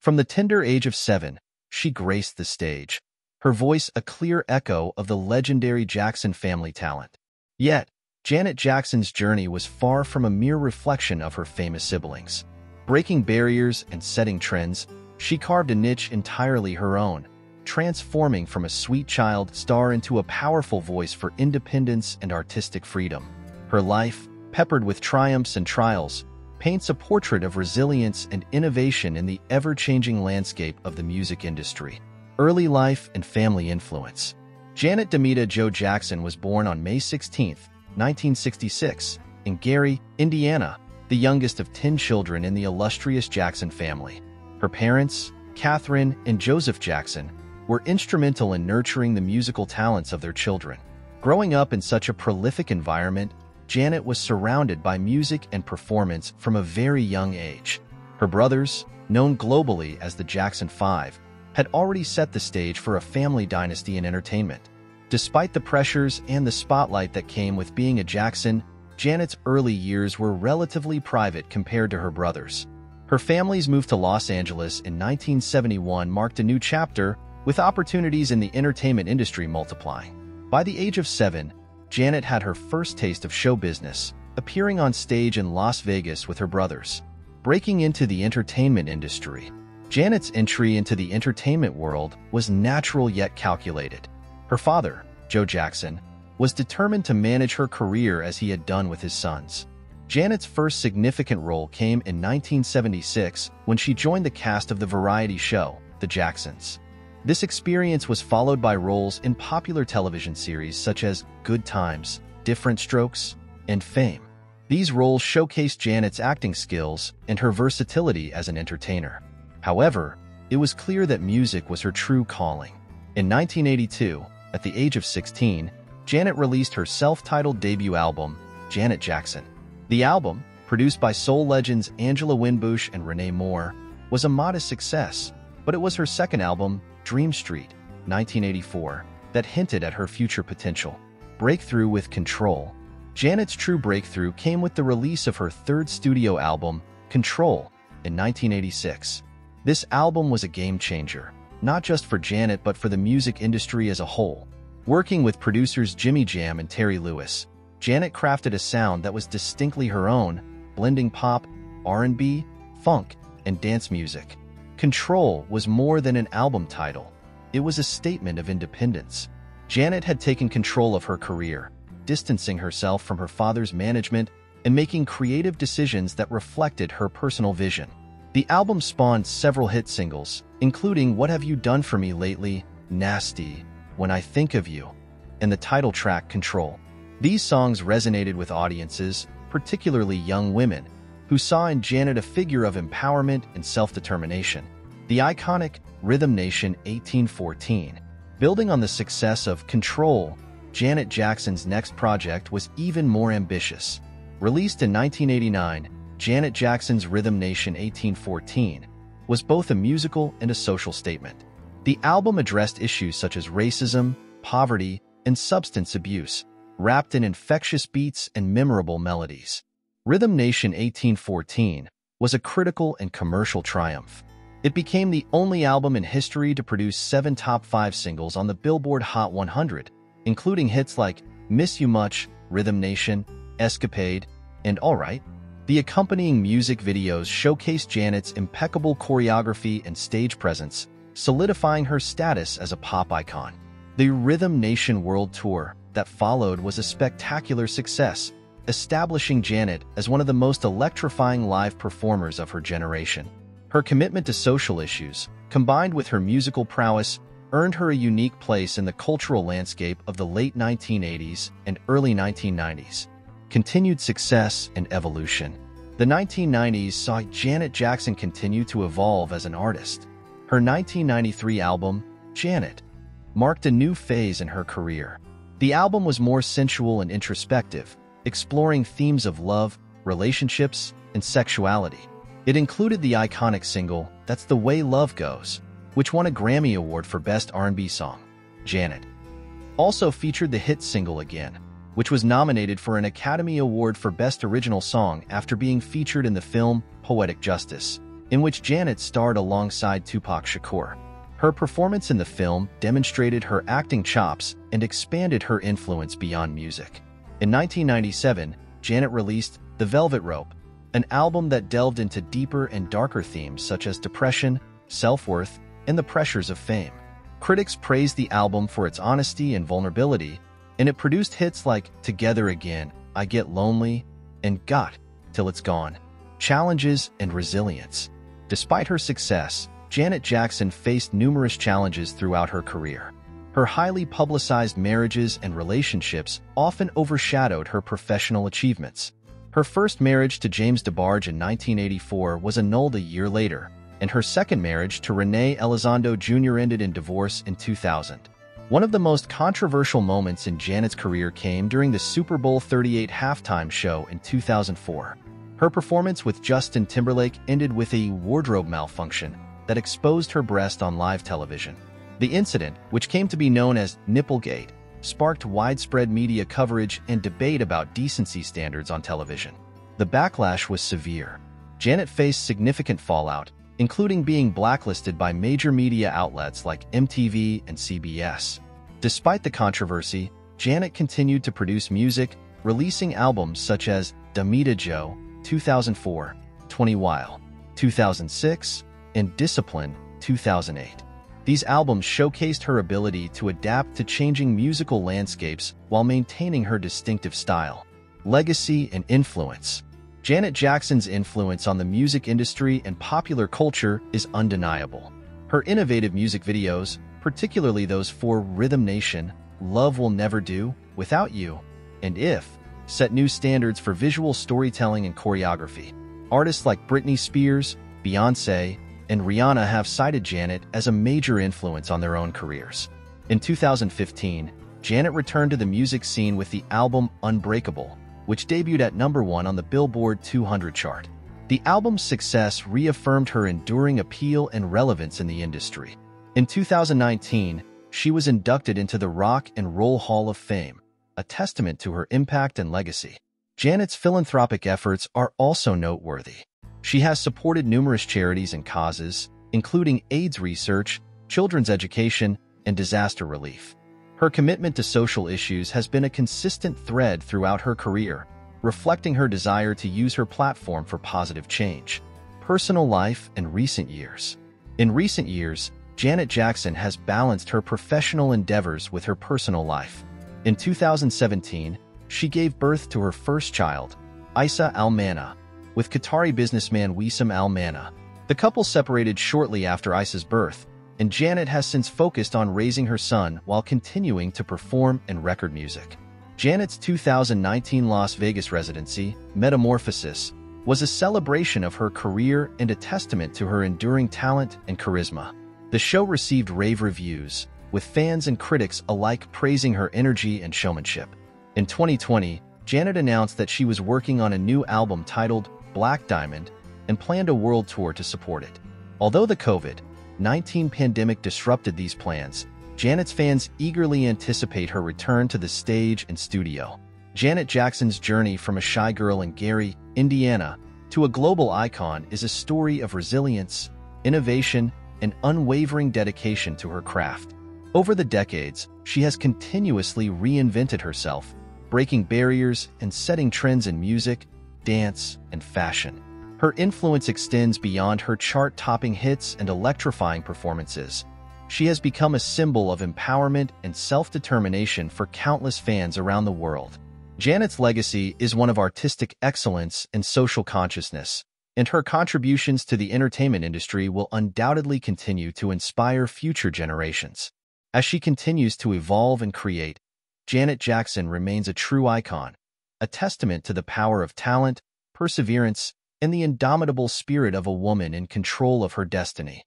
From the tender age of 7, she graced the stage, her voice a clear echo of the legendary Jackson family talent. Yet, Janet Jackson's journey was far from a mere reflection of her famous siblings. Breaking barriers and setting trends, she carved a niche entirely her own, transforming from a sweet child star into a powerful voice for independence and artistic freedom. Her life, peppered with triumphs and trials, paints a portrait of resilience and innovation in the ever-changing landscape of the music industry. Early life and family influence. Janet Demita Jo Jackson was born on May 16, 1966, in Gary, Indiana, the youngest of 10 children in the illustrious Jackson family. Her parents, Catherine and Joseph Jackson, were instrumental in nurturing the musical talents of their children. Growing up in such a prolific environment, Janet was surrounded by music and performance from a very young age. Her brothers, known globally as the Jackson 5, had already set the stage for a family dynasty in entertainment. Despite the pressures and the spotlight that came with being a Jackson, Janet's early years were relatively private compared to her brothers. Her family's move to Los Angeles in 1971 marked a new chapter, with opportunities in the entertainment industry multiplying. By the age of 7, Janet had her first taste of show business, appearing on stage in Las Vegas with her brothers. Breaking into the entertainment industry, Janet's entry into the entertainment world was natural yet calculated. Her father, Joe Jackson, was determined to manage her career as he had done with his sons. Janet's first significant role came in 1976 when she joined the cast of the variety show, The Jacksons. This experience was followed by roles in popular television series such as Good Times, Different Strokes, and Fame. These roles showcased Janet's acting skills and her versatility as an entertainer. However, it was clear that music was her true calling. In 1982, at the age of 16, Janet released her self-titled debut album, Janet Jackson. The album, produced by soul legends Angela Winbush and Renee Moore, was a modest success, but it was her second album, Dream Street, 1984, that hinted at her future potential. Breakthrough with Control. Janet's true breakthrough came with the release of her third studio album, Control, in 1986. This album was a game-changer, not just for Janet but for the music industry as a whole. Working with producers Jimmy Jam and Terry Lewis, Janet crafted a sound that was distinctly her own, blending pop, R&B, funk, and dance music. Control was more than an album title. It was a statement of independence. Janet had taken control of her career, distancing herself from her father's management and making creative decisions that reflected her personal vision. The album spawned several hit singles, including What Have You Done For Me Lately, Nasty, When I Think of You, and the title track Control. These songs resonated with audiences, particularly young women, who saw in Janet a figure of empowerment and self-determination. The iconic Rhythm Nation 1814. Building on the success of Control, Janet Jackson's next project was even more ambitious. Released in 1989, Janet Jackson's Rhythm Nation 1814 was both a musical and a social statement. The album addressed issues such as racism, poverty, and substance abuse, wrapped in infectious beats and memorable melodies. Rhythm Nation 1814 was a critical and commercial triumph. It became the only album in history to produce 7 top 5 singles on the Billboard Hot 100, including hits like Miss You Much, Rhythm Nation, Escapade, and Alright. The accompanying music videos showcased Janet's impeccable choreography and stage presence, solidifying her status as a pop icon. The Rhythm Nation World Tour that followed was a spectacular success, establishing Janet as one of the most electrifying live performers of her generation. Her commitment to social issues, combined with her musical prowess, earned her a unique place in the cultural landscape of the late 1980s and early 1990s. Continued success and evolution. The 1990s saw Janet Jackson continue to evolve as an artist. Her 1993 album, Janet, marked a new phase in her career. The album was more sensual and introspective, exploring themes of love, relationships, and sexuality. It included the iconic single, That's the Way Love Goes, which won a Grammy Award for Best R&B Song. Janet also featured the hit single Again, which was nominated for an Academy Award for Best Original Song after being featured in the film Poetic Justice. in which Janet starred alongside Tupac Shakur. Her performance in the film demonstrated her acting chops and expanded her influence beyond music. In 1997, Janet released The Velvet Rope, an album that delved into deeper and darker themes such as depression, self-worth, and the pressures of fame. Critics praised the album for its honesty and vulnerability, and it produced hits like Together Again, I Get Lonely, and Got Till It's Gone. Challenges and resilience. Despite her success, Janet Jackson faced numerous challenges throughout her career. Her highly publicized marriages and relationships often overshadowed her professional achievements. Her first marriage to James DeBarge in 1984 was annulled a year later, and her second marriage to Renee Elizondo Jr. ended in divorce in 2000. One of the most controversial moments in Janet's career came during the Super Bowl XXXVIII halftime show in 2004. Her performance with Justin Timberlake ended with a wardrobe malfunction that exposed her breast on live television. The incident, which came to be known as Nipplegate, sparked widespread media coverage and debate about decency standards on television. The backlash was severe. Janet faced significant fallout, including being blacklisted by major media outlets like MTV and CBS. Despite the controversy, Janet continued to produce music, releasing albums such as Damita Jo, 2004, 20 While, 2006, and Discipline, 2008. These albums showcased her ability to adapt to changing musical landscapes while maintaining her distinctive style. Legacy and influence. Janet Jackson's influence on the music industry and popular culture is undeniable. Her innovative music videos, particularly those for Rhythm Nation, Love Will Never Do, Without You, and If, set new standards for visual storytelling and choreography. Artists like Britney Spears, Beyoncé, and Rihanna have cited Janet as a major influence on their own careers. In 2015, Janet returned to the music scene with the album Unbreakable, which debuted at #1 on the Billboard 200 chart. The album's success reaffirmed her enduring appeal and relevance in the industry. In 2019, she was inducted into the Rock and Roll Hall of Fame, a testament to her impact and legacy. Janet's philanthropic efforts are also noteworthy. She has supported numerous charities and causes, including AIDS research, children's education, and disaster relief. Her commitment to social issues has been a consistent thread throughout her career, reflecting her desire to use her platform for positive change. Personal life and recent years. In recent years, Janet Jackson has balanced her professional endeavors with her personal life. In 2017, she gave birth to her first child, Isa Al-Mana, with Qatari businessman Wissam Al-Mana. The couple separated shortly after Isa's birth, and Janet has since focused on raising her son while continuing to perform and record music. Janet's 2019 Las Vegas residency, Metamorphosis, was a celebration of her career and a testament to her enduring talent and charisma. The show received rave reviews, with fans and critics alike praising her energy and showmanship. In 2020, Janet announced that she was working on a new album titled Black Diamond and planned a world tour to support it. Although the COVID-19 pandemic disrupted these plans, Janet's fans eagerly anticipate her return to the stage and studio. Janet Jackson's journey from a shy girl in Gary, Indiana, to a global icon is a story of resilience, innovation, and unwavering dedication to her craft. Over the decades, she has continuously reinvented herself, breaking barriers and setting trends in music, dance, and fashion. Her influence extends beyond her chart-topping hits and electrifying performances. She has become a symbol of empowerment and self-determination for countless fans around the world. Janet's legacy is one of artistic excellence and social consciousness, and her contributions to the entertainment industry will undoubtedly continue to inspire future generations. As she continues to evolve and create, Janet Jackson remains a true icon, a testament to the power of talent, perseverance, and the indomitable spirit of a woman in control of her destiny.